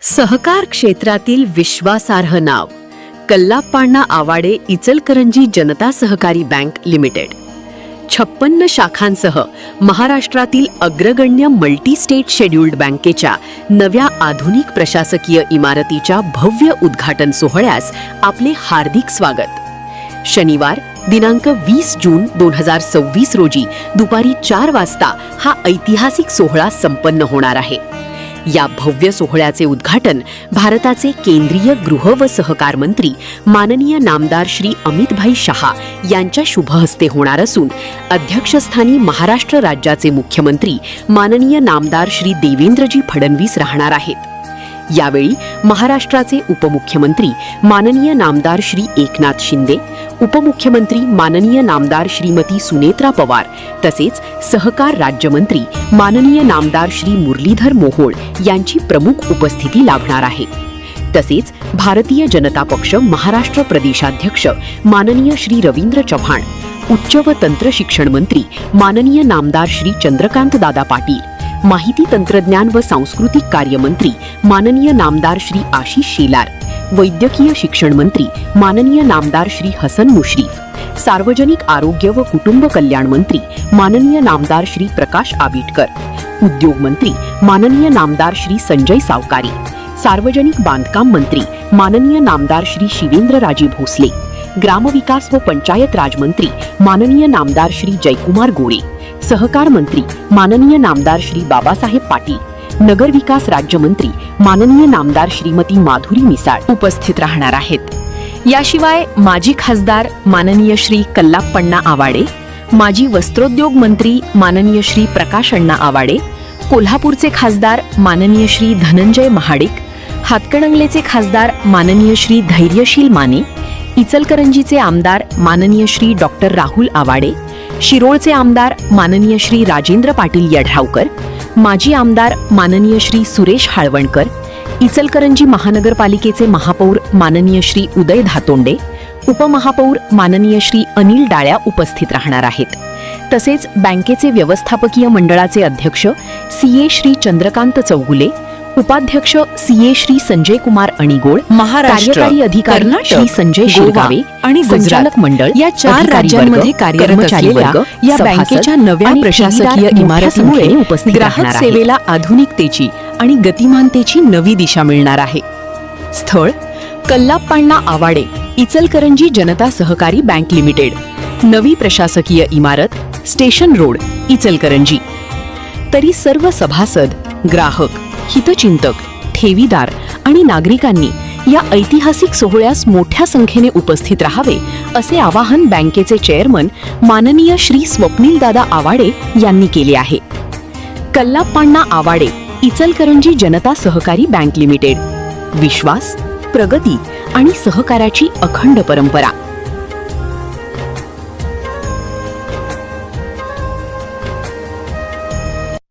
सहकार क्षेत्रातील विश्वासार्ह नाव कल्लाप्पाण्णा आवाडे इचलकरंजी जनता सहकारी बँक लिमिटेड 56 शाखांसह महाराष्ट्रातील अग्रगण्य मल्टी स्टेट शेड्यूल्ड बँकेच्या नव्या आधुनिक प्रशासकीय इमारतीच्या भव्य उद्घाटन सोहळ्यास आपले हार्दिक स्वागत। शनिवार दिनांक 20 जून 2026 रोजी दुपारी 4 वाजता हा ऐतिहासिक सोहळा संपन्न होणार आहे। या भव्य सोहळ्याचे उद्घाटन भारताचे केंद्रीय गृह व सहकार मंत्री माननीय नामदार श्री अमितभाई शहा यांच्या शुभ हस्ते होणार असून अध्यक्षस्थानी महाराष्ट्र राज्याचे मुख्यमंत्री माननीय नामदार श्री देवेंद्रजी फडणवीस राहणार आहेत। यावेळी महाराष्ट्राचे उपमुख्यमंत्री माननीय नामदार श्री एकनाथ शिंदे, उपमुख्यमंत्री माननीय नामदार श्रीमती सुनेत्रा पवार तसेच सहकार राज्यमंत्री माननीय नामदार श्री मुरलीधर मोहोळ यांची प्रमुख उपस्थिती लाभणार आहे। तसेच भारतीय जनता पक्ष महाराष्ट्र प्रदेशाध्यक्ष माननीय श्री रवींद्र चव्हाण, उच्च व तंत्र शिक्षण मंत्री माननीय नामदार श्री चंद्रकांत दादा पाटील, माहिती तंत्रज्ञान व सांस्कृतिक कार्य मंत्री माननीय नामदार श्री आशिष शेलार, वैद्यकीय शिक्षण मंत्री माननीय नामदार श्री हसन मुश्रीफ, सार्वजनिक आरोग्य व कुटुंब कल्याण मंत्री माननीय नामदार श्री प्रकाश आबिटकर, उद्योग मंत्री माननीय नामदार श्री संजय सावकारी, सार्वजनिक बांधकाम मंत्री माननीय नामदार श्री शिवेंद्रराजे भोसले, ग्रामविकास व पंचायत राज मंत्री माननीय नामदार श्री जयकुमार गोरे, सहकार मंत्री माननीय नामदार श्री बाबासाहेब पाटील, नगर विकास राज्यमंत्री माननीय नामदार श्रीमती माधुरी मिसाळ उपस्थित राहणार आहेत। याशिवाय माजी खासदार माननीय श्री कल्लाप्पाण्णा आवाडे, माजी वस्त्रोद्योग मंत्री माननीय श्री प्रकाश अण्णा आवाडे, कोल्हापूरचे खासदार माननीय श्री धनंजय महाडिक, हातकणंगलेचे खासदार माननीय श्री धैर्यशील माने, इचलकरंजीचे आमदार माननीय श्री डॉक्टर राहुल आवाडे, शिरोळचे आमदार माननीय श्री राजेंद्र पाटील यड्रावकर, माजी आमदार माननीय श्री सुरेश हाळवणकर, इचलकरंजी महानगरपालिकेचे महापौर माननीय श्री उदय धातोंडे, उपमहापौर माननीय श्री अनिल डाळ्या उपस्थित राहणार आहेत। तसेच बँकेचे व्यवस्थापकीय मंडळाचे अध्यक्ष सीए श्री चंद्रकांत चौगुले, उपाध्यक्ष सीए श्री संजय कुमार अणिगोळ, कार्यकारी अधिकारी श्री संजय शिरगावे आणि संचालक मंडळ या 4 राज्यांमध्ये कार्यरत असलेल्या या बँकेच्या नव्या प्रशासकीय इमारतीमुळे ग्राहक सेवेला आधुनिकतेची आणि गतिमानतेची नवी दिशा मिळणार आहे। स्थळ कल्लाप्पाण्णा आवाडे इचलकरंजी जनता सहकारी बँक लिमिटेड, नवी प्रशासकीय इमारत, स्टेशन रोड, इचलकरंजी। तरी सर्व सभासद, ग्राहक, हितचिंतक, ठेवीदार आणि नागरिकांनी या ऐतिहासिक सोहळ्यास मोठ्या संख्येने उपस्थित राहावे असे आवाहन बँकेचे चेअरमन माननीय श्री स्वप्नीलदादा आवाडे यांनी केले आहे। कल्लाप्पाण्णा आवाडे इचलकरंजी जनता सहकारी बँक लिमिटेड, विश्वास, प्रगती आणि सहकाराची अखंड परंपरा।